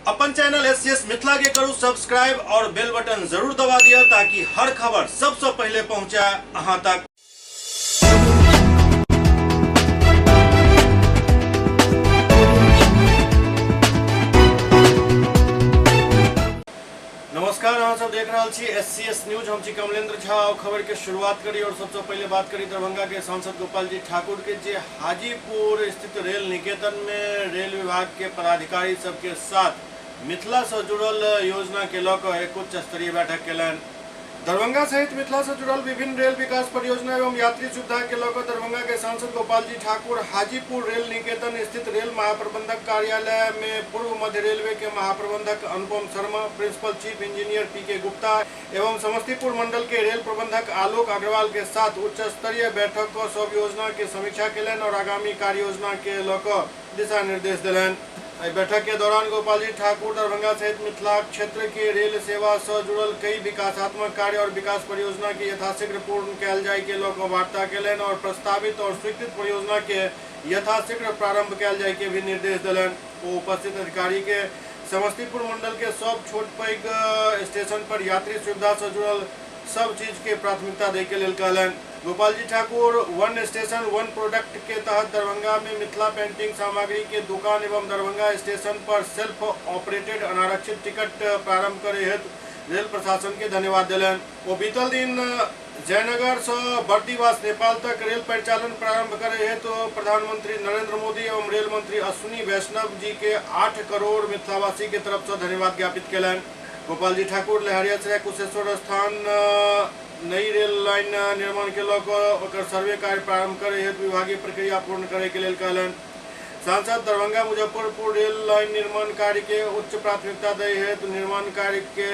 अपन channel SCS Mithila के करू subscribe और बेल बटन जरूर दबा दिया ताकि हर खबर सबसे पहले पहुंचे अहां तक। नमस्कार, अहाँ सब देख रहा छी एससीएस न्यूज। हम छी कमलेंद्र झा। खबर के शुरुआत करी और सबसे पहले बात करी दरभंगा के सांसद गोपाल जी ठाकुर के, जे हाजीपुर स्थित रेल निकेतन में रेल विभाग के पदाधिकारी सबके साथ मिथिला से जुड़ल योजना के लऽ एक उच्च स्तरीय बैठक केलनि। दरभंगा सहित मिथिला से जुड़ल विभिन्न रेल विकास परियोजना एवं यात्री सुविधा के लऽ दरभंगा के सांसद गोपाल जी ठाकुर हाजीपुर रेल निकेतन स्थित रेल महाप्रबंधक कार्यालय में पूर्व मध्य रेलवे के महाप्रबंधक अनुपम शर्मा, प्रिंसिपल चीफ इंजीनियर पीके गुप्ता एवं समस्तीपुर मंडल के रेल प्रबंधक आलोक अग्रवाल के साथ उच्च स्तरीय बैठक को सब योजना के समीक्षा केलनि और आगामी कार्य योजना के लऽ दिशा निर्देश दिलनि। बैठक के दौरान गोपाल जी ठाकुर दरभंगा सहित मिथिला क्षेत्र के रेल सेवा से जुड़ल कई विकासात्मक कार्य और विकास परियोजना के यथाशीघ्र पूर्ण कैल जाय के लऽ वार्ता केलनि और प्रस्तावित और स्वीकृत परियोजना के यथाशीघ्र प्रारंभ कैल जाय के भी निर्देश दिलनि। उपस्थित अधिकारी के समस्तीपुर मंडल के सब छोट पैघ स्टेशन पर यात्री सुविधा से जुड़ल सब चीज के प्राथमिकता दे के लेल कहलनि। Gopal ji Thakur one station one product के तहत दरभंगा में मिथिला पेंटिंग सामग्री के दुकान एवं दरभंगा स्टेशन पर सेल्फ ऑपरेटेड अनारक्षित टिकट प्रारंभ करे हेतु रेल प्रशासन के धन्यवाद दिलनि। वो बीतल दिन जयनगर से बर्दीवास नेपाल तक रेल परिचालन प्रारंभ करे हेतु प्रधानमंत्री नरेंद्र मोदी एवं रेल मंत्री अश्विनी वैष्णव जी के 8 करोड़ मिथिलावासी के तरफ से धन्यवाद ज्ञापित केलनि। गोपाल जी ठाकुर लहरियासराय कुशेश्वर स्थान नई रेल लाइन निर्माण के लऽ सर्वे कार्य प्रारंभ करे हेतु विभागीय प्रक्रिया पूर्ण करे के लेल कहलनि। सांसद दरभंगा मुजफ्फरपुर रेल लाइन निर्माण कार्य के उच्च प्राथमिकता दे हेतु निर्माण कार्य के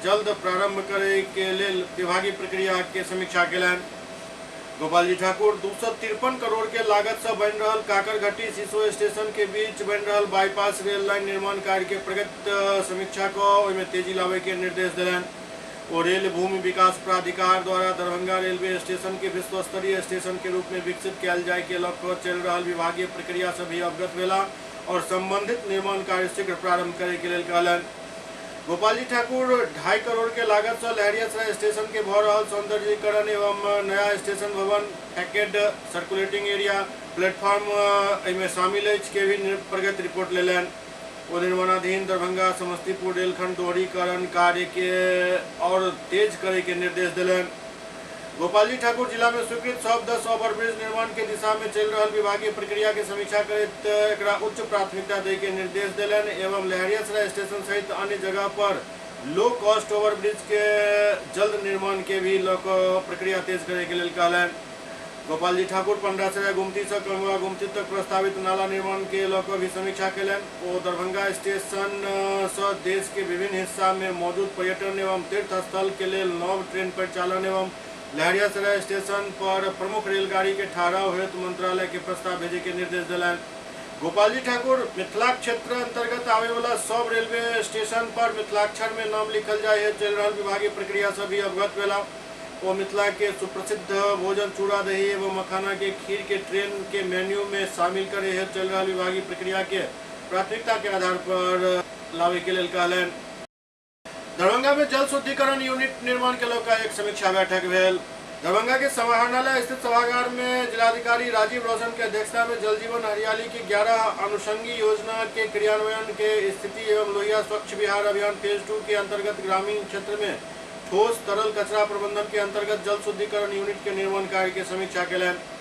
जल्द प्रारंभ करे के लेल विभागीय प्रक्रिया के समीक्षा केलनि। गोपाल जी ठाकुर 253 करोड़ के लागत से बन रहा काकरघट्टी सिसो स्टेशन के बीच बन रहा बाईपास रेल लाइन निर्माण कार्य के प्रगति समीक्षा को ओहिमे तेजी लावे के निर्देश दिलनि। और रेल भूमि विकास प्राधिकार द्वारा दरभंगा रेलवे स्टेशन के विश्व स्तरीय स्टेशन के रूप में विकसित किया जाय के लक्ष्य चल रहा विभागीय प्रक्रिया से भी अवगत भेला और संबंधित निर्माण कार्य शीघ्र प्रारंभ करे के लेल कहलनि। गोपाल जी ठाकुर 2.5 करोड़ के लागत से लहरियासराय स्टेशन के भ रहा सौंदर्यीकरण एवं नया स्टेशन भवन पैकेड सर्कुलेटिंग एरिया प्लेटफॉर्म में शामिल के भी प्रगति रिपोर्ट लेलनि। वो निर्माणाधीन दरभंगा समस्तीपुर रेलखंड दोहरीकरण कार्य के और तेज करे के निर्देश दिलनि। गोपाल जी ठाकुर जिला में स्वीकृत सब 10 ओवरब्रिज निर्माण के दिशा में चल रहा विभागीय प्रक्रिया के समीक्षा करैत एकरा उच्च प्राथमिकता दे के निर्देश दिलनि एवं लहरियासराय स्टेशन सहित अन्य जगह पर लो कॉस्ट ओवरब्रिज के जल्द निर्माण के भी प्रक्रिया तेज करे के लेल कहलनि। गोपाल जी ठाकुर पंडरासराय गुमती से कमुआ गुमती तक प्रस्तावित नाला निर्माण के लऽ भी समीक्षा केलनि। वो दरभंगा स्टेशन से देश के विभिन्न हिस्सा में मौजूद पर्यटन एवं तीर्थ स्थल के लिए नव ट्रेन परिचालन एवं लहरियासराय स्टेशन पर प्रमुख रेलगाड़ी के ठहराव हेतु मंत्रालय के प्रस्ताव भेजे के निर्देश दिलनि। गोपाल जी ठाकुर मिथिला क्षेत्र अंतर्गत आवे वाला सब रेलवे स्टेशन पर मिथिलाक्षर में नाम लिखल जाए चल रहा विभागीय प्रक्रिया से भी अवगत भेला। वो मिथिला के सुप्रसिद्ध भोजन चूड़ा दही एवं मखाना के खीर के ट्रेन के मेन्यू में शामिल करे हेतु चल रहा विभागीय प्रक्रिया के प्राथमिकता के आधार पर लावे के लेल कहलनि। दरभंगा में जल शुद्धिकरण यूनिट निर्माण के लऽ एक समीक्षा बैठक भेल। दरभंगा के समाहरणालय स्थित सभागार में जिलाधिकारी राजीव रोशन के अध्यक्षता में जल जीवन हरियाली की 11 अनुषंगी योजना के क्रियान्वयन के स्थिति एवं लोहिया स्वच्छ बिहार अभियान फेज 2 के अंतर्गत ग्रामीण क्षेत्र में ठोस तरल कचरा प्रबंधन के अंतर्गत जल शुद्धिकरण यूनिट के निर्माण कार्य की समीक्षा केलनि।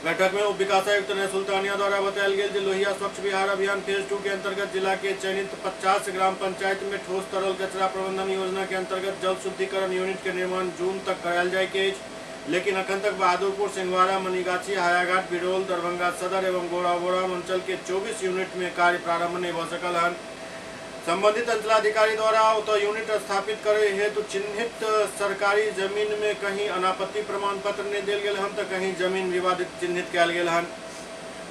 बैठक में उप विकास आयुक्त ने सुल्तानिया द्वारा बतायल गेल जे लोहिया स्वच्छ बिहार अभियान फेज 2 के अंतर्गत जिला के चयनित 50 ग्राम पंचायत में ठोस तरल कचरा प्रबंधन योजना के अंतर्गत जल शुद्धिकरण यूनिट के निर्माण जून तक करायल जाय के, लेकिन अखन तक बहादुरपुर सिंहवाड़ा मनीगाछी हायाघाट बिरौल दरभंगा सदर एवं गोराबोराम अंचल के 24 यूनिट में कार्य प्रारंभ नहीं भ सकल हन। संबंधित अंचलाधिकारी द्वारा यूनिट स्थापित करे हेतु चिन्हित सरकारी जमीन में कहीं अनापत्ति प्रमाण पत्र नहीं दिल गए हन तो कहीं जमीन विवादित चिन्हित कैल गेल हन।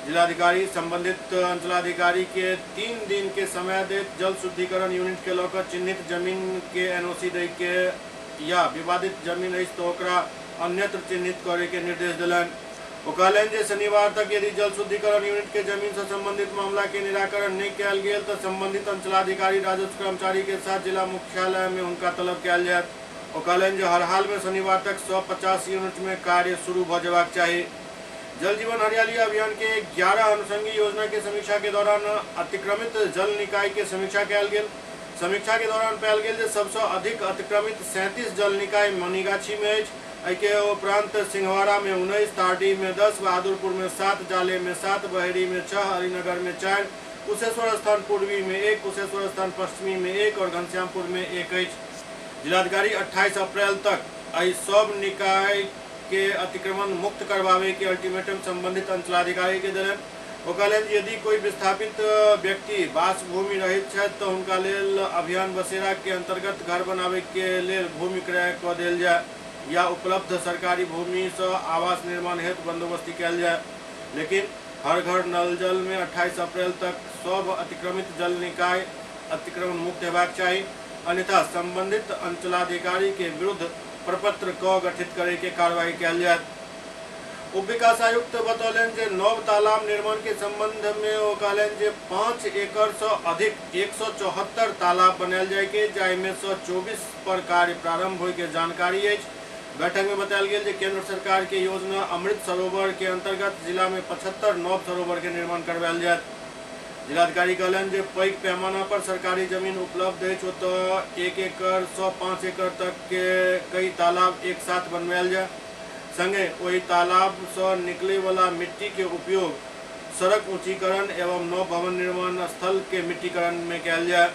जिलाधिकारी संबंधित अंचलाधिकारी के 3 दिन के समय देत जल शुद्धिकरण यूनिट के लऽ चिन्हित जमीन के एनओसी दे के या विवादित जमीन तो अन्यत्र चिन्हित करे के निर्देश दिलनि। वो कहलन जे शनिवार तक यदि जल शुद्धिकरण यूनिट के जमीन से संबंधित मामला के निराकरण नहीं किया गेल तो संबंधित अंचलाधिकारी राजस्व कर्मचारी के साथ जिला मुख्यालय में उनका तलब किया जायत। वो कहलन जे हर हाल में शनिवार तक 150 यूनिट में कार्य शुरू भ जबाक चाहिए। जल जीवन हरियाली अभियान के 11 अनुषंगी योजना के समीक्षा के दौरान अतिक्रमित जल निकाय के समीक्षा कयल गेल। समीक्षा के दौरान पायल गेल जे सबसे अधिक अतिक्रमित 37 जल निकाय मनीगाछी में अछि। के उपरांत सिंहवाड़ा में 19, तारडी में 10, बहादुरपुर में 7, जाले में 7, बहेड़ी में 6, हरिनगर में 4, कुशेश्वर स्थान पूर्वी में 1, कुशेश्वर स्थान पश्चिमी में 1 और घनश्यामपुर में 1 अछि। जिलाधिकारी 28 अप्रैल तक एहि सब निकाय के अतिक्रमण मुक्त करवावे के अल्टीमेटम संबंधित अंचलाधिकारी के देलनि। ओ कहलनि यदि कोई विस्थापित व्यक्ति वासभूमि रहित छथि तो हुनका लेल अभियान बसेरा के अंतर्गत घर बनावे के लेल भूमि क्रय क देल जाय या उपलब्ध सरकारी भूमि से आवास निर्माण हेतु बंदोबस्ती कयल जाय। लेकिन हर घर नल जल में 28 अप्रैल तक सब अतिक्रमित जल निकाय अतिक्रमण मुक्त हेबाक चाही, अन्यथा संबंधित अंचलाधिकारी के विरुद्ध प्रपत्र क गठित करे के कार्रवाई कयल जाय। उप विकास आयुक्त बतौलन जे नव तालाब निर्माण के संबंध में वो कहलन जे 5 एकड़ से अधिक 174 तालाब बनायल जाय के जाहि में से 24 पर कार्य प्रारंभ होय के जानकारी अछि। बैठक में बतायल गेल जे केंद्र सरकार के योजना अमृत सरोवर के अंतर्गत जिला में 75 नव सरोवर के निर्माण करवायल जायत। जिलाधिकारी कहलन जे पैघ पैमाना पर सरकारी जमीन उपलब्ध अछि तो 1 एकड़ से 5 एकड़ तक के कई तालाब एक साथ बनवायल जाय। संगे वही तालाब से निकले वाला मिट्टी के उपयोग सड़क ऊंचीकरण एवं नव भवन निर्माण स्थल के मिट्टीकरण में कयल जाय।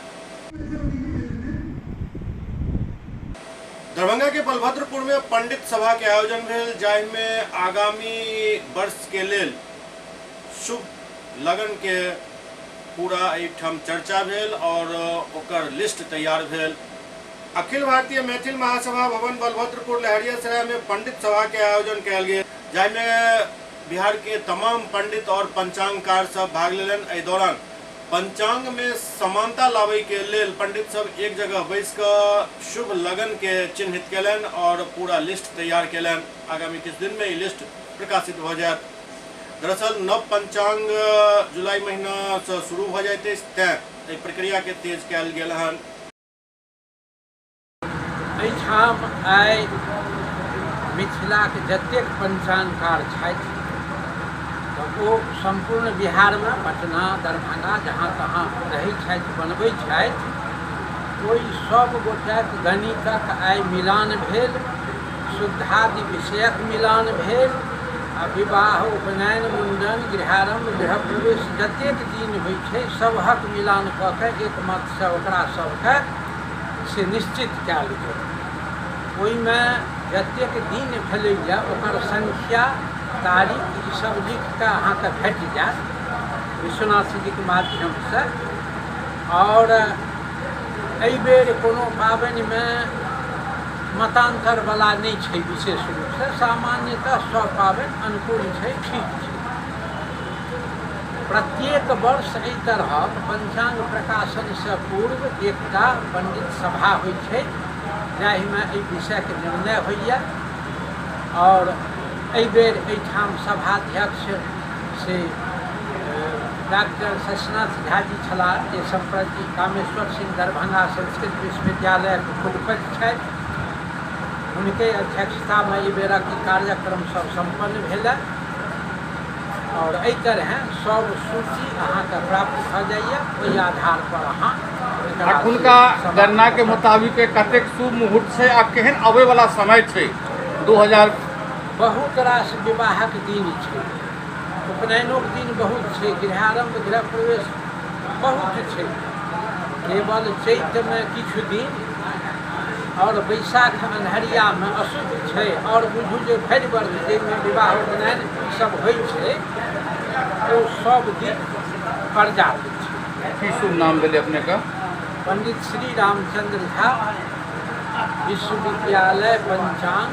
दरभंगा के बलभद्रपुर में पंडित सभा के आयोजन भेल, जाहि में आगामी वर्ष के लेल शुभ लगन के पूरा एहिठाम चर्चा भेल और ओकर लिस्ट तैयार भेल। अखिल भारतीय मैथिल महासभा भवन बलभद्रपुर लहरियासराय में पंडित सभा के आयोजन कयल गेल, जाहि में बिहार के तमाम पंडित और पंचांगकार सब भाग लेलन। एहि दौरान पंचांग में समानता लावे के लेल पंडित सब एक जगह बैस कर शुभ लगन के चिन्हित केलन और पूरा लिस्ट तैयार केलन। आगामी किछु दिन में ये लिस्ट प्रकाशित हो जायत। दरअसल नव पंचांग जुलाई महीना से शुरू हो जाते तें प्रक्रिया के तेज कयल गेल हन। एहिठाम आइ मिथिलाक जतेक पंचांगकार छथि वो संपूर्ण बिहार में पटना दरभंगा जहाँ तहाँ रहै छथि बनबै छथि, ओहि सब गोटाक गणितक आइ मिलान भेल, शुद्धादि विषयक मिलान भेल आ विवाह उपनयन मुंडन गृहारंभ गृह प्रवेश जतेक दिन होइ छै सबहक मिलान कऽ के एक मत से ओकरा सबके से निश्चित कयल गेल। ओहिमे जतेक दिन भेलैए ओकर संख्या तारीख ई सब लिख के अहाँके भेट जायत विश्वनाथ जी के माध्यम से। और एहि बेर कोनो पाबनि में मतांतर वाला नहीं छै, विशेष रूप से सामान्यतः सब पाबनि अनुकूल छै, ठीक छै। प्रत्येक वर्ष एहि तरह पंचांग प्रकाशन से पूर्व एकटा पंडित सभा होइ छै जाहि में एहि विषय के निर्णय होइए। और एहि बेर एहिठाम सभाध्यक्ष से डॉक्टर शशिनाथ झा जी छलाह जे सम्प्रति कामेश्वर सिंह दरभंगा संस्कृत विश्वविद्यालय के कुलपति छथि। हुनके अध्यक्षता में एहि बेरक ई कार्यक्रम सब सम्पन्न भेल और एहि तरह सब सूची अहाँके प्राप्त भऽ जाइए। ओहि आधार पर अहाँ अखुनका गणना के मुताबिक कतेक शुभ मुहूर्त छै आ केहन आबै वाला समय छै 2000 बहुत रास विवाहक दिन छै, उपनयनोक दिन बहुत छै, गृहारंभ गृह प्रवेश बहुत छै। केवल चैत में किछु दिन और बैसाख अन्हरिया में अशुभ छै और बुझू जे भरि वर्ष जाहिमे विवाह उपनयन सब होइ छै ओ सब दिन प्रजात छै। की शुभ नाम भेलै अपने का? पंडित श्री रामचंद्र झा, विश्वविद्यालय पंचांग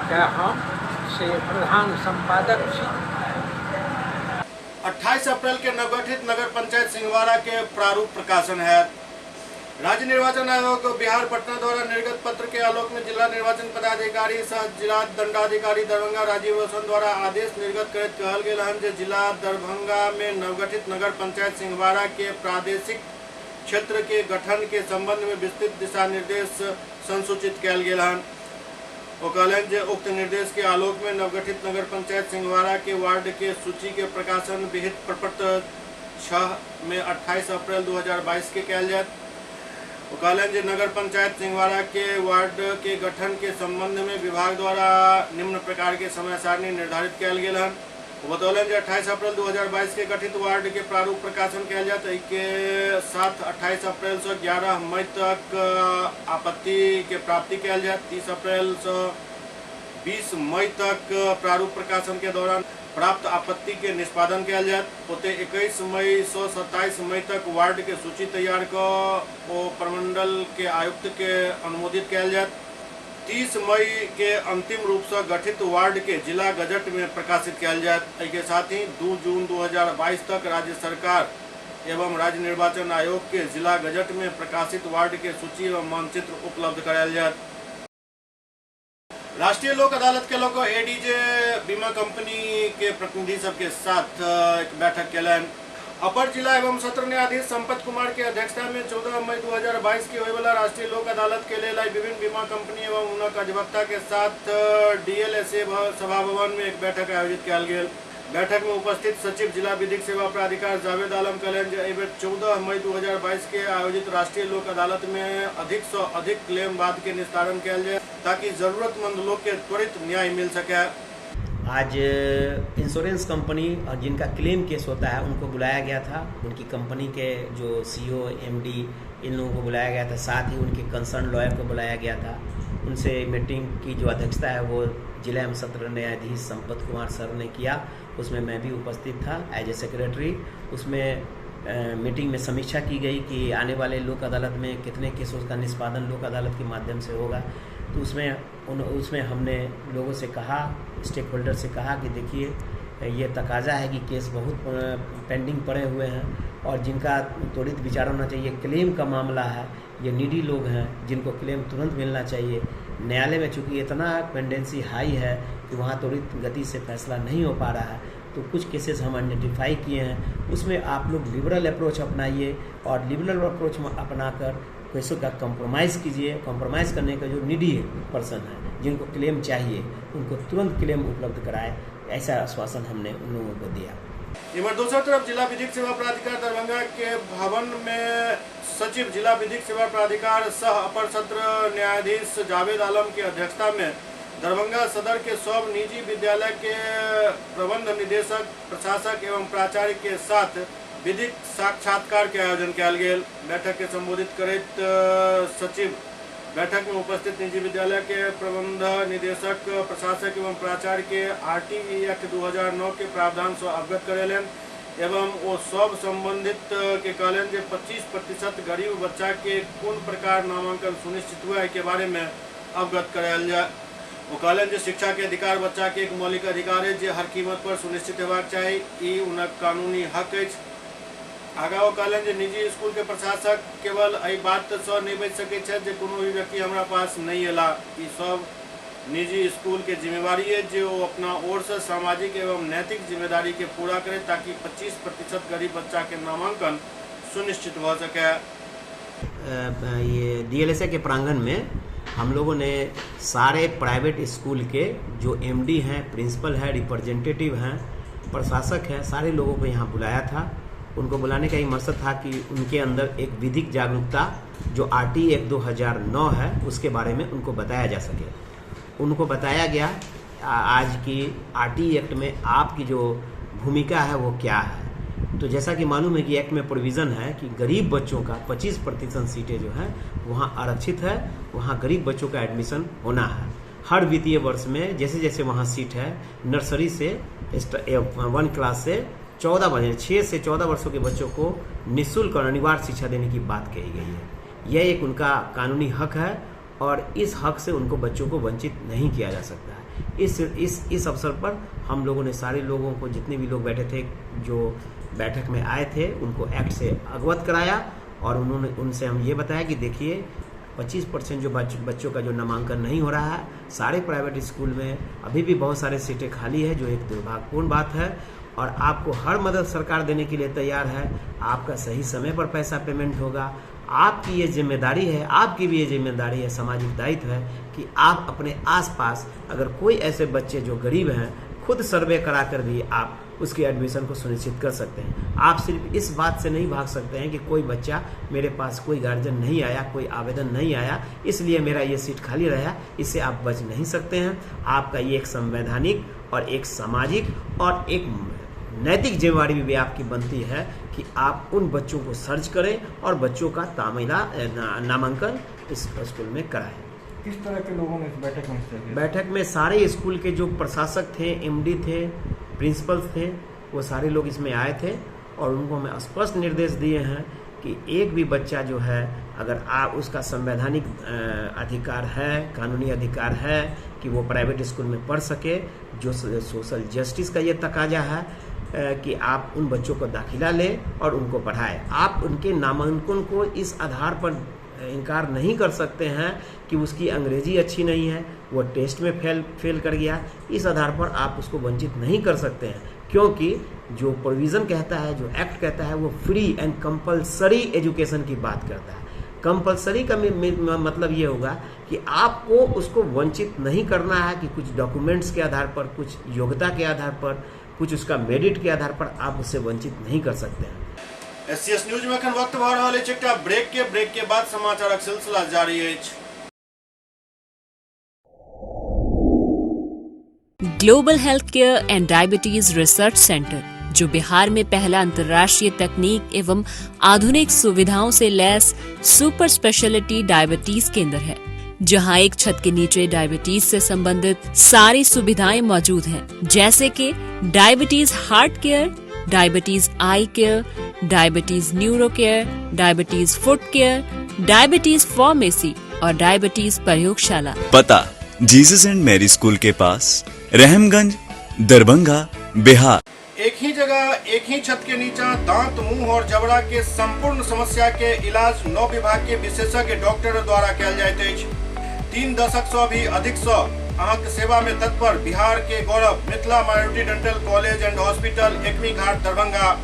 के हम से प्रधान संपादक छी। 28 अप्रैल के नवगठित नगर पंचायत सिंहवाड़ा के प्रारूप प्रकाशन है। राज्य निर्वाचन आयोग बिहार पटना द्वारा निर्गत पत्र के आलोक में जिला निर्वाचन पदाधिकारी सह जिला दंडाधिकारी दरभंगा राजीव रोशन द्वारा आदेश निर्गत करैत कहल गेल हन जे जिला दरभंगा में नवगठित नगर पंचायत सिंहवाड़ा के प्रादेशिक क्षेत्र के गठन के संबंध में विस्तृत दिशा निर्देश संसूचित कयल गेल हन। वो कहलन जे उक्त निर्देश के आलोक में नवगठित नगर पंचायत सिंहवाड़ा के वार्ड के सूची के प्रकाशन विहित प्रपत्र 6 में 28 अप्रैल 2022 के कयल जायत। वो कहलन जे नगर पंचायत सिंहवाड़ा के वार्ड के गठन के संबंध में विभाग द्वारा निम्न प्रकार के समय सारणी निर्धारित कयल गेल हन। वो बतौलन जे 28 अप्रैल 2022 के गठित वार्ड के प्रारूप प्रकाशन कयल जायत। के साथ 28 अप्रैल से 11 मई तक आपत्ति के प्राप्ति कयल जायत। 30 अप्रैल से 20 मई तक प्रारूप प्रकाशन के दौरान प्राप्त आपत्ति के निष्पादन कयल जायत। ओते 21 मई से 27 मई तक वार्ड के सूची तैयार कर ओ प्रमंडल के आयुक्त के अनुमोदित कयल जायत। 30 मई के अंतिम रूप से गठित वार्ड के जिला गजट में प्रकाशित कयल जायत। के साथ ही 2 जून 2022 तक राज्य सरकार एवं राज्य निर्वाचन आयोग के जिला गजट में प्रकाशित वार्ड के सूची एवं मानचित्र उपलब्ध करायल जायत। राष्ट्रीय लोक अदालत के लोग एडीजे बीमा कंपनी के प्रतिनिधि सबके साथ एक बैठक कैलन। अपर जिला एवं सत्र न्यायाधीश संपत कुमार के अध्यक्षता में 14 मई 2022 के होने वाला राष्ट्रीय लोक अदालत के लिए विभिन्न बीमा कंपनी एवं उनक अधिवक्ता के साथ डीएलएसए सभा भवन में एक बैठक आयोजित कयल गेल। बैठक में उपस्थित सचिव जिला विधिक सेवा प्राधिकार जावेद आलम कहलन जे 14 मई 2022 के आयोजित राष्ट्रीय लोक अदालत में अधिक से अधिक क्लेम वाद के निस्तारण कयल जाए ताकि जरूरतमंद लोग के त्वरित न्याय मिल सके। आज इंश्योरेंस कंपनी और जिनका क्लेम केस होता है उनको बुलाया गया था। उनकी कंपनी के जो सीईओ एमडी इन लोगों को बुलाया गया था, साथ ही उनके कंसर्न लॉयर को बुलाया गया था। उनसे मीटिंग की जो अध्यक्षता है वो जिला एवं सत्र न्यायाधीश संपत कुमार सर ने किया। उसमें मैं भी उपस्थित था एज ए सेक्रेटरी। उसमें मीटिंग में समीक्षा की गई कि आने वाले लोक अदालत में कितने केसों का निष्पादन लोक अदालत के माध्यम से होगा। तो उसमें हमने लोगों से कहा, स्टेक होल्डर से कहा कि देखिए ये तकाजा है कि केस बहुत पेंडिंग पड़े हुए हैं और जिनका त्वरित विचार होना चाहिए। क्लेम का मामला है, ये नीडी लोग हैं जिनको क्लेम तुरंत मिलना चाहिए। न्यायालय में चूँकि इतना पेंडेंसी हाई है कि वहाँ त्वरित गति से फैसला नहीं हो पा रहा है, तो कुछ केसेस हम आइडेंटिफाई किए हैं। उसमें आप लोग लिबरल अप्रोच अपनाइए और लिबरल अप्रोच अपनाकर केसों का कंप्रोमाइज़ कीजिए। कंप्रोमाइज़ करने का जो नीडी पर्सन है, जिनको क्लेम चाहिए, उनको तुरंत क्लेम उपलब्ध कराए, ऐसा आश्वासन हमने उन लोगों को दिया। इधर दूसरी तरफ जिला विधिक सेवा प्राधिकार दरभंगा के भवन में सचिव जिला विधिक सेवा प्राधिकार सह अपर सत्र न्यायाधीश जावेद आलम की अध्यक्षता में दरभंगा सदर के सब निजी विद्यालय के प्रबंध निदेशक, प्रशासक एवं प्राचार्य के साथ विधिक साक्षात्कार के आयोजन कयल गेल। बैठक के संबोधित करैत सचिव बैठक में उपस्थित निजी विद्यालय के प्रबंध निदेशक, प्रशासक एवं प्राचार्य के आरटीई एक्ट 2009 के प्रावधान से अवगत करेलन एवं वो सब संबंधित के कहलन जे 25% गरीब बच्चा के कोन प्रकार नामांकन सुनिश्चित हुआ है के बारे में अवगत करायल जाए। वो कहलन जे शिक्षा के अधिकार बच्चा के एक मौलिक अधिकार है जे हर कीमत पर सुनिश्चित होबाक चाही, ई उनक कानूनी हक अछि। आगा वो कहलन जे निजी स्कूल के प्रशासक केवल एहि बात से नहीं बच सकै छै जे कोनो भी व्यक्ति हमरा पास नहीं एला। ई सब निजी स्कूल के जिम्मेवारी है जो वो अपना ओर से सामाजिक एवं नैतिक जिम्मेदारी के पूरा करे ताकि 25% गरीब बच्चा के नामांकन सुनिश्चित हो सके। ये डीएलएसए के प्रांगण में हम लोगों ने सारे प्राइवेट स्कूल के जो एमडी हैं, प्रिंसिपल है, रिप्रेजेंटेटिव हैं, प्रशासक है, सारे लोगों को यहाँ बुलाया था। उनको बुलाने का ही मकसद था कि उनके अंदर एक विधिक जागरूकता जो आरटीई एक्ट 2009 है उसके बारे में उनको बताया जा सके। उनको बताया गया आज की आरटीई एक्ट में आपकी जो भूमिका है वो क्या है। तो जैसा कि मालूम है कि एक्ट में प्रोविज़न है कि गरीब बच्चों का 25% सीटें जो हैं वहाँ आरक्षित है, वहाँ गरीब बच्चों का एडमिशन होना है। हर वित्तीय वर्ष में जैसे जैसे वहाँ सीट है, नर्सरी से 1 क्लास से 6 से 14 वर्षों के बच्चों को निःशुल्क और अनिवार्य शिक्षा देने की बात कही गई है। यह एक उनका कानूनी हक है और इस हक से उनको बच्चों को वंचित नहीं किया जा सकता है। इस अवसर पर हम लोगों ने सारे लोगों को, जितने भी लोग बैठे थे, जो बैठक में आए थे, उनको एक्ट से अवगत कराया और उन्होंने उनसे हम ये बताया कि देखिए 25% जो बच्चों का जो नामांकन नहीं हो रहा है, सारे प्राइवेट स्कूल में अभी भी बहुत सारे सीटें खाली है, जो एक दुर्भाग्यपूर्ण बात है। और आपको हर मदद सरकार देने के लिए तैयार है। आपका सही समय पर पैसा पेमेंट होगा। आपकी ये जिम्मेदारी है, आपकी भी ये जिम्मेदारी है, सामाजिक दायित्व है कि आप अपने आसपास अगर कोई ऐसे बच्चे जो गरीब हैं, खुद सर्वे कराकर भी आप उसके एडमिशन को सुनिश्चित कर सकते हैं। आप सिर्फ इस बात से नहीं भाग सकते हैं कि कोई बच्चा, मेरे पास कोई गार्जियन नहीं आया, कोई आवेदन नहीं आया, इसलिए मेरा ये सीट खाली रहा। इससे आप बच नहीं सकते हैं। आपका ये एक संवैधानिक और एक सामाजिक और एक नैतिक जिम्मेदारी भी आपकी बनती है कि आप उन बच्चों को सर्च करें और बच्चों का नामांकन इस स्कूल में कराएं। किस तरह के लोगों ने इस बैठक में हिस्सा लिया? बैठक में सारे स्कूल के जो प्रशासक थे, एमडी थे, प्रिंसिपल्स थे, वो सारे लोग इसमें आए थे और उनको हमें स्पष्ट निर्देश दिए हैं कि एक भी बच्चा जो है, अगर आप उसका संवैधानिक अधिकार है, कानूनी अधिकार है कि वो प्राइवेट स्कूल में पढ़ सके, जो सोशल जस्टिस का ये तकाजा है कि आप उन बच्चों को दाखिला लें और उनको पढ़ाएं। आप उनके नामांकन को इस आधार पर इनकार नहीं कर सकते हैं कि उसकी अंग्रेजी अच्छी नहीं है, वो टेस्ट में फेल कर गया। इस आधार पर आप उसको वंचित नहीं कर सकते हैं, क्योंकि जो प्रोविज़न कहता है, जो एक्ट कहता है, वो फ्री एंड कंपलसरी एजुकेशन की बात करता है। कंपलसरी का मतलब ये होगा कि आपको उसको वंचित नहीं करना है कि कुछ डॉक्यूमेंट्स के आधार पर, कुछ योग्यता के आधार पर, कुछ उसका मेरिट के आधार पर आप उससे वंचित नहीं कर सकते हैं। एससीएस न्यूज में अखन वक्त भर रहा है एकटा ब्रेक के बाद समाचारक सिलसिला जारी है। Global health care and diabetes research centre, जो बिहार में पहला अंतर्राष्ट्रीय तकनीक एवं आधुनिक सुविधाओं से लैस सुपर स्पेशलिटी डायबिटीज केंद्र है, जहां एक छत के नीचे डायबिटीज से संबंधित सारी सुविधाएं मौजूद हैं, जैसे कि diabetes heart care, diabetes eye care, diabetes neuro care, diabetes foot care, diabetes pharmacy और डायबिटीज प्रयोगशाला। पता जीसस एंड मैरी स्कूल के पास, रहमगंज, दरभंगा, बिहार। एक ही जगह, एक ही छत के नीचा दांत, मुंह और जबड़ा के संपूर्ण समस्या के इलाज 9 विभाग के विशेषज्ञ डॉक्टर द्वारा कयल जाइत अछि। 3 दशक से भी अधिक से अहाँक सेवा में तत्पर बिहार के गौरव Mithila minority dental college and hospital, Ekmi Ghat, Darbhanga.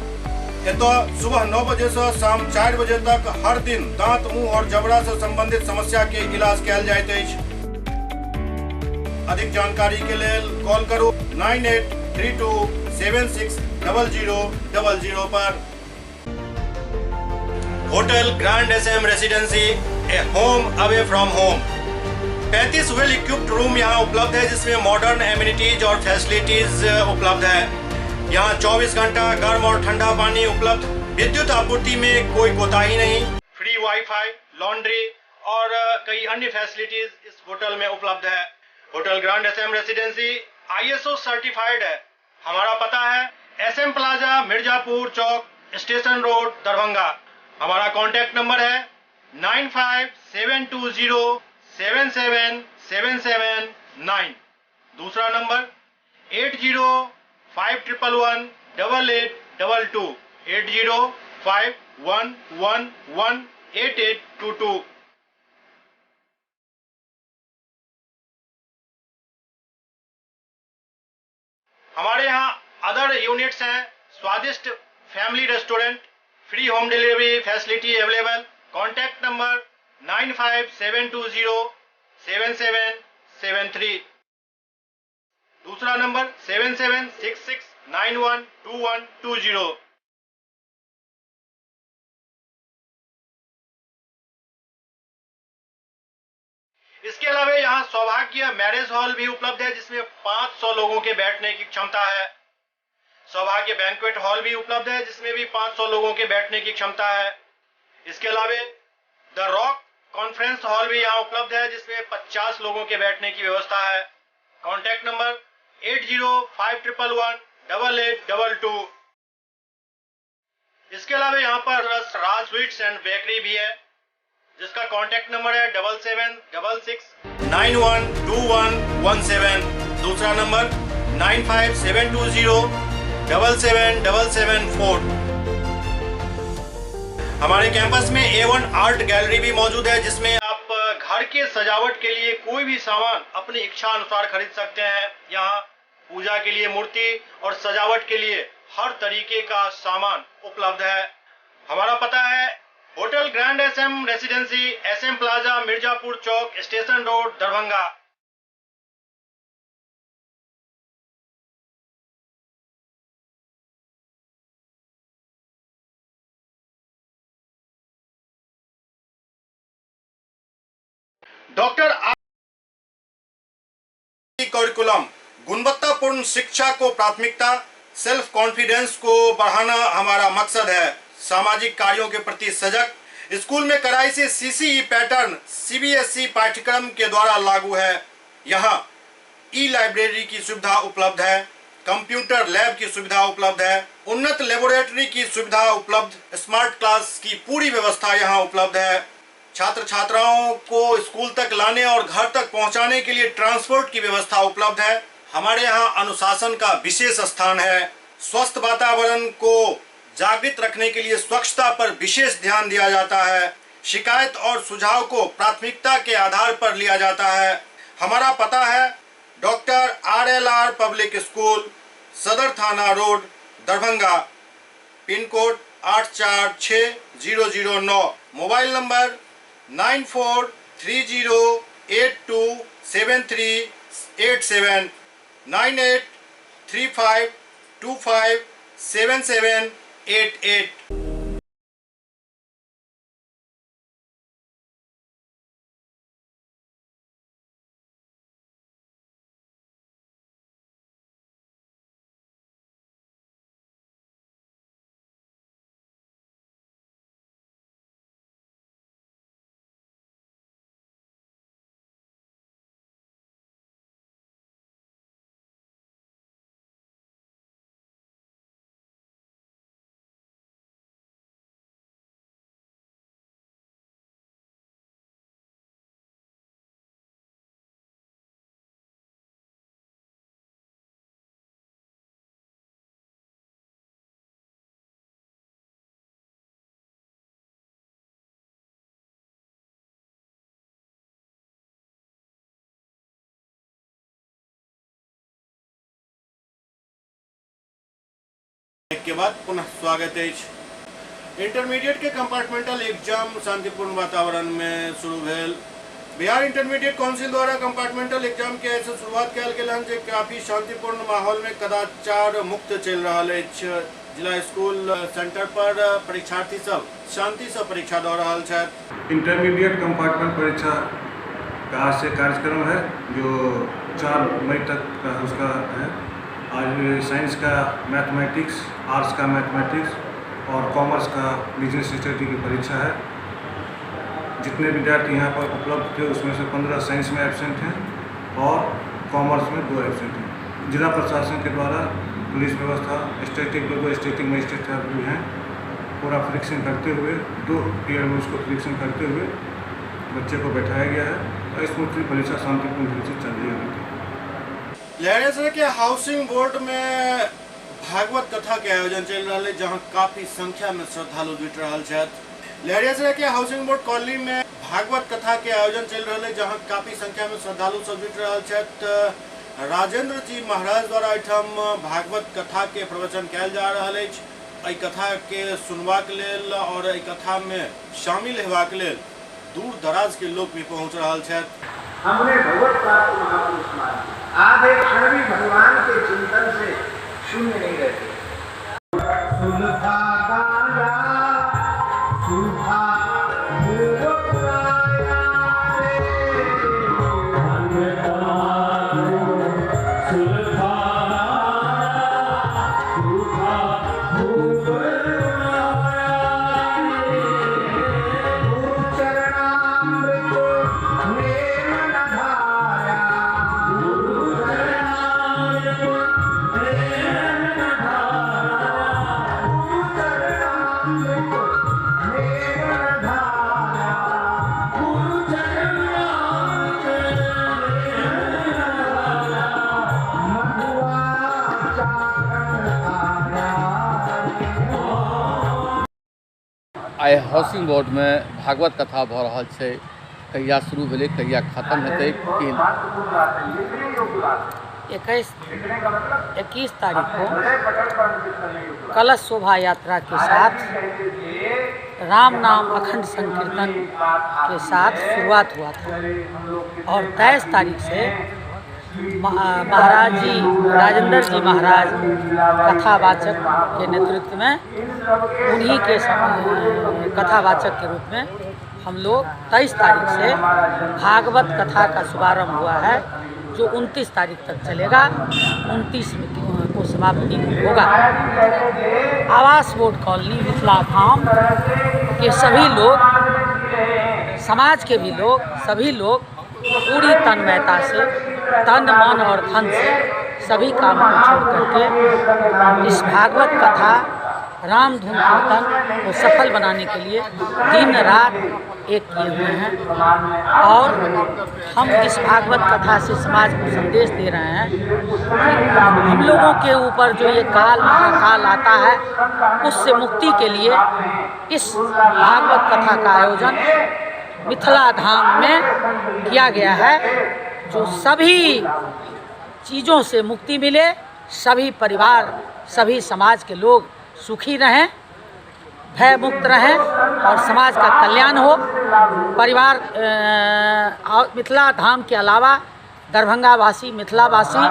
एतो सुबह 9 बजे से शाम 4 बजे तक हर दिन दांत, मुंह और जबड़ा से संबंधित समस्या के इलाज कयल जाइत अछि। अधिक जानकारी के लिए कॉल करू 9832760000 पर। Hotel grand SM residency, a home away from home. 35 well equipped room यहाँ उपलब्ध है, जिसमें मॉडर्न एमिनिटीज और फैसिलिटीज उपलब्ध है। यहाँ 24 घंटा गर्म और ठंडा पानी उपलब्ध। विद्युत आपूर्ति में कोई कोताही नहीं। फ्री वाईफाई, लॉन्ड्री और कई अन्य फैसिलिटीज इस होटल में उपलब्ध है। Hotel grand SM residency ISO certified है। हमारा पता है SM plaza, Mirzapur Chowk, station road, Darbhanga. हमारा कॉन्टैक्ट नंबर है 9572077779। दूसरा नंबर 8051118822, 8051118822। हमारे यहाँ अदर यूनिट्स हैं, स्वादिष्ट family restaurant, free home delivery facility available. Contact number 9572077773। दूसरा नंबर 7766912120। इसके अलावा यहाँ सौभाग्य मैरिज हॉल भी उपलब्ध है, जिसमें 500 लोगों के बैठने की क्षमता है। सौभाग्य बैंक्वेट हॉल भी उपलब्ध है, जिसमें भी 500 लोगों के बैठने की क्षमता है। इसके अलावा द रॉक कॉन्फ्रेंस हॉल भी यहाँ उपलब्ध है, जिसमें 50 लोगों के बैठने की व्यवस्था है। Contact number 8051118822। इसके अलावा यहाँ पर राज स्वीट्स एंड बेकरी भी है, जिसका कॉन्टैक्ट नंबर है 7766912117। दूसरा नंबर 9572077774। हमारे कैंपस में A1 आर्ट गैलरी भी मौजूद है, जिसमें आप घर के सजावट के लिए कोई भी सामान अपनी इच्छा अनुसार खरीद सकते हैं। यहाँ पूजा के लिए मूर्ति और सजावट के लिए हर तरीके का सामान उपलब्ध है। हमारा पता है hotel grand SM residency, SM plaza, Mirzapur Chowk, station road, Darbhanga. Doctor curriculum, गुणवत्तापूर्ण शिक्षा को प्राथमिकता, सेल्फ कॉन्फिडेंस को बढ़ाना हमारा मकसद है। सामाजिक कार्यों के प्रति सजग, स्कूल में कड़ाई से CCE पैटर्न CBSE पाठ्यक्रम के द्वारा लागू है। यहाँ ई-लाइब्रेरी की सुविधा उपलब्ध है, कंप्यूटर लैब की सुविधा उपलब्ध है, उन्नत लेबोरेटरी की सुविधा उपलब्ध, स्मार्ट क्लास की पूरी व्यवस्था यहाँ उपलब्ध है। छात्र छात्राओं को स्कूल तक लाने और घर तक पहुंचाने के लिए ट्रांसपोर्ट की व्यवस्था उपलब्ध है। हमारे यहाँ अनुशासन का विशेष स्थान है। स्वस्थ वातावरण को जागृत रखने के लिए स्वच्छता पर विशेष ध्यान दिया जाता है। शिकायत और सुझाव को प्राथमिकता के आधार पर लिया जाता है। हमारा पता है डॉक्टर RLR पब्लिक स्कूल, सदर थाना road, Darbhanga, pin code 846009, mobile number 9430827387, 9835257788। के बाद पुनः स्वागत है। इंटरमीडिएट के कंपार्टमेंटल एग्जाम शांतिपूर्ण वातावरण में शुरू भेल। बिहार इंटरमीडिएट काउंसिल द्वारा कंपार्टमेंटल एग्जाम के ऐसे शुरुआत कयल गेल हन जे काफी शांतिपूर्ण माहौल में कदाचार मुक्त चल रहा है। जिला स्कूल सेंटर पर परीक्षार्थी सब शांति से परीक्षा दऽ रहल छथि। इंटरमीडिएट कंपार्टमेंट परीक्षा का आज से कार्यक्रम है जो 4 मई तक का उसका है। आज साइंस का मैथमेटिक्स, आर्ट्स का मैथमेटिक्स और कॉमर्स का बिजनेस स्टडी की परीक्षा है। जितने विद्यार्थी यहाँ पर उपलब्ध थे उसमें से 15 साइंस में एब्सेंट हैं और कॉमर्स में 2 एब्सेंट हैं। जिला प्रशासन के द्वारा पुलिस व्यवस्था, स्टैटिक 2 स्टैटिक मजिस्ट्रेट भी हैं, पूरा परीक्षण करते हुए 2 पीरियड में उसको परीक्षण करते हुए बच्चे को बैठाया गया है और स्मूथली परीक्षा शांतिपूर्ण रूप से चल रही है। लहरियासराय के हाउसिंग बोर्ड में भागवत कथा के आयोजन चल रहा है, जहां काफी संख्या में श्रद्धालु जुट रहा है। लहरियासराय के हाउसिंग बोर्ड कॉलोनी में भागवत कथा के आयोजन चल रहा है, जहां काफी संख्या में श्रद्धालु सब जुट रहा है। राजेंद्र जी महाराज द्वारा एठाम भागवत कथा के प्रवचन कयल जा रहा है। एहि कथा के सुनबाक लेल और एहि कथा में शामिल हेबाक लेल दूर दराज के लोग भी पहुंच रहा है। हमने भगवत प्राप्त महापुरुष मान आधे क्षण भी भगवान के चिंतन से शून्य नहीं रहते। आइ हाउसिंग बोर्ड में भागवत कथा भऽ रहल छै, कहिया शुरू भेलै कहिया खत्म हेतै कि 21 तारीख को कलश शोभा यात्रा के साथ राम नाम अखंड संकीर्तन के साथ शुरुआत हुआ था और 23 तारीख से महाराज जी राजेंद्र जी महाराज कथावाचक के नेतृत्व में उन्हीं के कथावाचक के रूप में हम लोग 23 तारीख से भागवत कथा का शुभारंभ हुआ है, जो 29 तारीख तक चलेगा। 29 को समाप्ति होगा। आवास बोर्ड कॉलोनी मिथिला धाम के सभी लोग, समाज के भी लोग, सभी लोग पूरी तन्मयता से, तन मन और धन से सभी कामों को छोड़ करके इस भागवत कथा राम धुन कीर्तन को सफल बनाने के लिए दिन रात एक किए हुए हैं और हम इस भागवत कथा से समाज को संदेश दे रहे हैं कि हम लोगों के ऊपर जो ये काल महाकाल आता है उससे मुक्ति के लिए इस भागवत कथा का आयोजन मिथिला धाम में किया गया है, जो सभी चीज़ों से मुक्ति मिले, सभी परिवार, सभी समाज के लोग सुखी रहें, भय मुक्त रहें और समाज का कल्याण हो। परिवार मिथिला धाम के अलावा दरभंगा वासी, मिथिला वासी,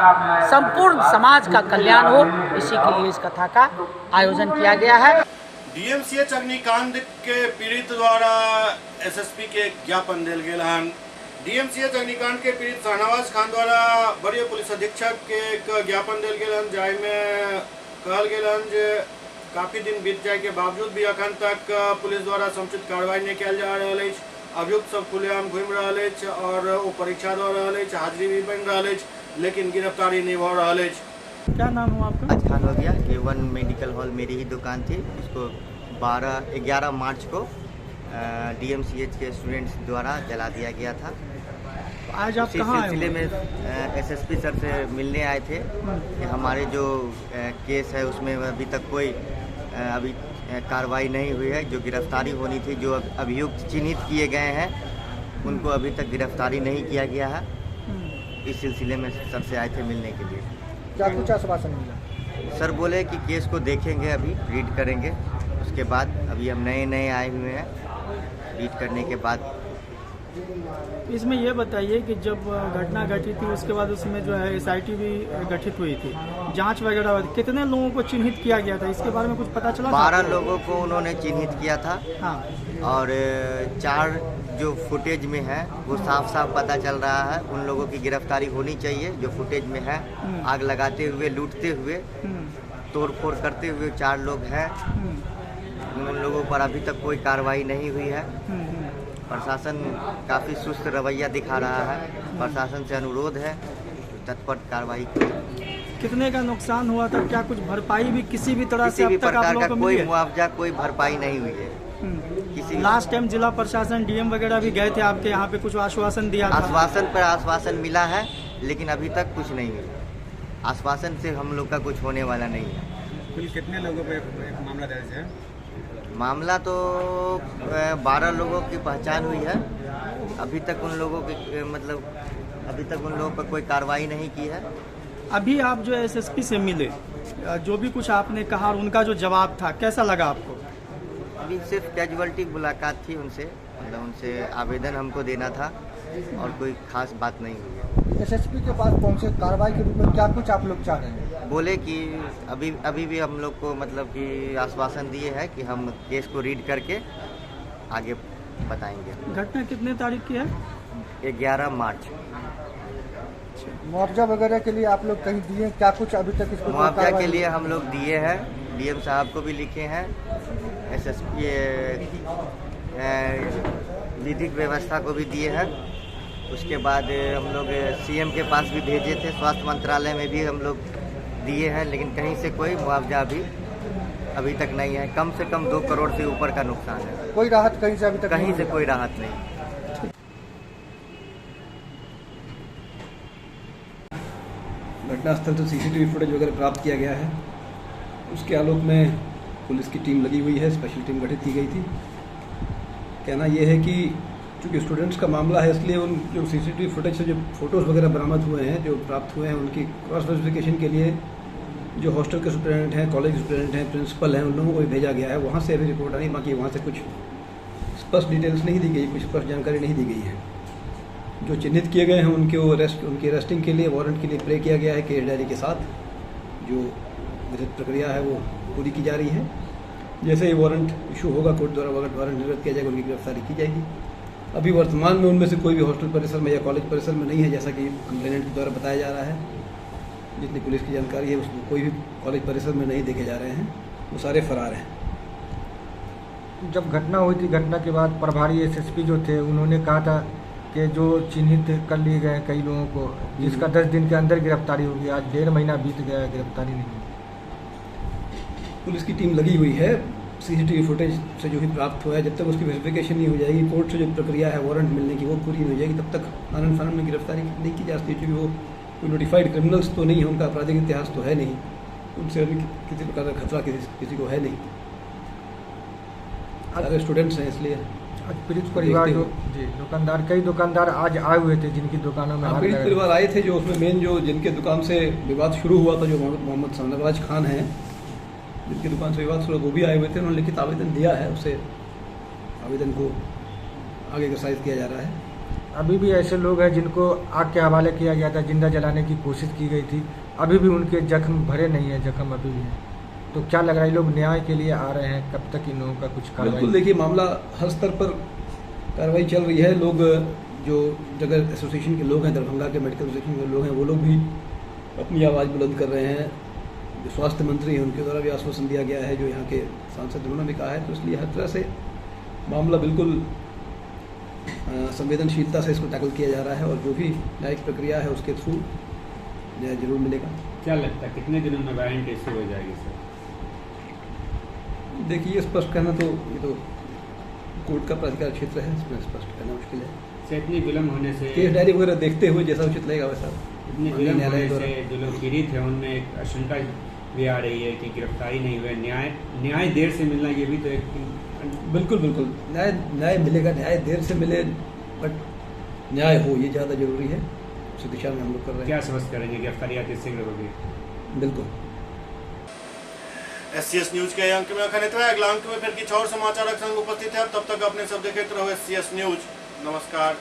संपूर्ण समाज का कल्याण हो, इसी के लिए इस कथा का आयोजन किया गया है। डीएमसीएच अग्निकांड के पीड़ित द्वारा एसएसपी के ज्ञापन दिल गए हन। डीएमसीएच अग्निकांड के पीड़ित शाहनवाज खान द्वारा वरीय पुलिस अधीक्षक के एक ज्ञापन दिल गए हन, जाहिमे कहल गए हन जे काफी दिन बीत जाए के बावजूद भी अखन तक पुलिस द्वारा समुचित कार्रवाई नहीं कल जा रहा है। अभियुक्त सब खुलेआम घूम रहा है और वो परीक्षा दे रहा है, हाजिरी भी बन रहा है, लेकिन गिरफ्तारी नहीं हो रहा है। क्या नाम हुआ आपका? आज खान हो गया। A1 मेडिकल हॉल मेरी ही दुकान थी, उसको 11 मार्च को डीएमसीएच के स्टूडेंट्स द्वारा जला दिया गया था। आज आप कहाँ आए? सिलसिले में एसएसपी सर से मिलने आए थे कि हमारे जो केस है उसमें अभी तक कोई अभी कार्रवाई नहीं हुई है। जो गिरफ्तारी होनी थी, जो अभियुक्त चिन्हित किए गए हैं, उनको अभी तक गिरफ्तारी नहीं किया गया है। इस सिलसिले में सर से आए थे मिलने के लिए। क्या कुछ आश्वासन मिला? सर बोले कि केस को देखेंगे, अभी रीड करेंगे, उसके बाद अभी हम नए आए हुए हैं, रीड करने के बाद। इसमें ये बताइए कि जब घटना घटी थी उसके बाद उसमें जो है एसआईटी भी गठित हुई थी, जांच वगैरह हुई, कितने लोगों को चिन्हित किया गया था, इसके बारे में कुछ पता चला? 12 लोगों को उन्होंने चिन्हित किया था। हाँ। और 4 जो फुटेज में है वो साफ पता चल रहा है। उन लोगों की गिरफ्तारी होनी चाहिए जो फुटेज में है। आग लगाते हुए, लूटते हुए, तोड़फोड़ करते हुए 4 लोग हैं। उन लोगों पर अभी तक कोई कार्रवाई नहीं हुई है। प्रशासन काफ़ी सुस्त रवैया दिखा रहा है। प्रशासन से अनुरोध है तत्पर कार्रवाई करें। कितने का नुकसान हुआ था? क्या कुछ भरपाई भी किसी भी तरह से किसी भी अब तक आप प्रकार लोगों का को कोई मिली है? मुआवजा, कोई भरपाई नहीं हुई है। लास्ट टाइम जिला प्रशासन डीएम वगैरह भी गए थे आपके यहाँ पे, कुछ आश्वासन दिया था? आश्वासन पर आश्वासन मिला है, लेकिन अभी तक कुछ नहीं मिला। आश्वासन से हम लोग का कुछ होने वाला नहीं है। कुल कितने लोगों पे मामला दर्ज है? मामला तो 12 लोगों की पहचान हुई है। अभी तक उन लोगों की अभी तक उन लोगों पर कोई कार्रवाई नहीं की है। अभी आप जो एसएसपी से मिले, जो भी कुछ आपने कहा और उनका जो जवाब था, कैसा लगा आपको? अभी सिर्फ कैजुअलिटी मुलाकात थी उनसे, उनसे आवेदन हमको देना था और कोई खास बात नहीं हुई है। एसएसपी के पास पहुंचे, कार्रवाई के रूप में क्या कुछ आप लोग चाह रहे हैं? बोले कि अभी भी हम लोग को कि आश्वासन दिए है कि हम केस को रीड करके आगे बताएंगे। घटना कितने तारीख की है? 11 मार्च। मुआवजा वगैरह के लिए आप लोग कहीं दिए? क्या कुछ अभी तक इस पर? मुआवजा के लिए हम लोग दिए हैं, डीएम साहब को भी लिखे हैं, एसएसपी विधिक व्यवस्था को भी दिए हैं। उसके बाद हम लोग सीएम के पास भी भेजे थे, स्वास्थ्य मंत्रालय में भी हम लोग दिए हैं, लेकिन कहीं से कोई मुआवजा अभी तक नहीं है। कम से कम 2 करोड़ से ऊपर का नुकसान है। कोई राहत कहीं से अभी तक? कहीं से कोई राहत नहीं। घटनास्थल से सीसीटीवी फुटेज वगैरह प्राप्त किया गया है। उसके आलोक में पुलिस की टीम लगी हुई है, स्पेशल टीम गठित की गई थी कहना ये है कि चूँकि स्टूडेंट्स का मामला है, इसलिए उन जो CCTV फुटेज से जो फ़ोटोज़ वगैरह बरामद हुए हैं, जो प्राप्त हुए हैं, उनकी क्रॉस वेरिफिकेशन के लिए जो हॉस्टल के सुप्रिटेंडेंट हैं, कॉलेज सुप्रिटेंडेंट हैं, प्रिंसिपल हैं, उन लोगों को भी भेजा गया है। वहाँ से अभी रिपोर्ट आई, बाकी वहाँ से कुछ स्पष्ट डिटेल्स नहीं दी गई, कुछ स्पष्ट जानकारी नहीं दी गई है। जो चिन्हित किए गए हैं उनकी अरेस्टिंग के लिए, वारंट के लिए प्रे किया गया है केस डायरी के साथ। जो विधिक प्रक्रिया है वो पूरी की जा रही है। जैसे ही वारंट इशू होगा, कोर्ट द्वारा वारंट निर्गत किया जाएगा, उनकी गिरफ्तारी की जाएगी। अभी वर्तमान में उनमें से कोई भी हॉस्टल परिसर में या कॉलेज परिसर में नहीं है, जैसा कि कंप्लेनेंट के द्वारा बताया जा रहा है। जितनी पुलिस की जानकारी है उसमें कोई भी कॉलेज परिसर में नहीं देखे जा रहे हैं, वो सारे फरार हैं। जब घटना हुई थी, घटना के बाद प्रभारी SSP जो थे, उन्होंने कहा था कि जो चिन्हित कर लिए गए कई लोगों को, जिसका 10 दिन के अंदर गिरफ्तारी होगी। आज 1.5 महीना बीत गया है, गिरफ्तारी नहीं हुई। पुलिस की टीम लगी हुई है। CCTV फुटेज से जो भी प्राप्त हुआ है, जब तक उसकी वेरिफिकेशन नहीं हो जाएगी, कोर्ट से जो प्रक्रिया है वारंट मिलने की वो पूरी नहीं हो जाएगी, तब तक आनंद फानंद में गिरफ्तारी नहीं की जा सकती। क्योंकि वो कोई नोटिफाइड क्रिमिनल्स तो नहीं है, उनका आपराधिक इतिहास तो है नहीं, उनसे अभी किसी प्रकार का खतरा किसी को है नहीं। सारे स्टूडेंट्स हैं, इसलिए पीड़ित परिवार जो जी दुकानदार, कई दुकानदार आज आए हुए थे जिनकी दुकानों में पीड़ित परिवार आए थे। जो उसमें मेन जो जिनके दुकान से विवाद शुरू हुआ था, जो मोहम्मद सनवाज खान हैं, जिनकी दुकान से विवाद शुरू, वो भी आए हुए थे। उन्होंने लिखित आवेदन दिया है, उसे आवेदन को आगे एक्सरसाइज किया जा रहा है। अभी भी ऐसे लोग हैं जिनको आग के हवाले किया गया था, जिंदा जलाने की कोशिश की गई थी, अभी भी उनके जख्म भरे नहीं है, जख्म अभी भी है। तो क्या लग रहा है, ये लोग न्याय के लिए आ रहे हैं? कब तक इन लोगों का कुछ कार्रवाई? बिल्कुल, देखिए मामला हर स्तर पर कार्रवाई चल रही है। लोग जो जगह एसोसिएशन के लोग हैं, दरभंगा के मेडिकल एसोसिएशन के लोग हैं, वो लोग भी अपनी आवाज़ बुलंद कर रहे हैं। जो स्वास्थ्य मंत्री हैं उनके द्वारा भी आश्वासन दिया गया है, जो यहाँ के सांसद उन्होंने भी कहा है। तो इसलिए हर तरह से मामला बिल्कुल संवेदनशीलता से इसको टैकल किया जा रहा है, और जो भी न्यायिक प्रक्रिया है उसके थ्रू न्याय जरूर मिलेगा। क्या लगता है कितने दिनों में वारंट इश्यू हो जाएगी सर? देखिए, स्पष्ट कहना तो ये तो कोर्ट का प्राधिकार क्षेत्र है, इसमें स्पष्ट कहना मुश्किल है। इतनी विलम्ब होने से, केस डायरी वगैरह देखते हुए जैसा उचित लगेगा वैसा। इतनी विलम्ब होने से जो लोग पीड़ित हैं उनमें एक आशंका भी आ रही है कि गिरफ्तारी नहीं हुई, न्याय देर से मिलना, ये भी तो एक बिल्कुल न्याय मिलेगा। न्याय देर से मिले बट न्याय हो, ये ज़्यादा जरूरी है। उस दिशा में हम लोग कर रहे हैं। क्या समझ करेंगे, गिरफ्तारी आती शीघ्र होगी? बिल्कुल। SCS न्यूज के अंक में अखन इतना। अगला अंक में फिर कुछ और समाचार संग उपस्थित है। तब तक अपने सब देखते रहो SCS न्यूज। नमस्कार।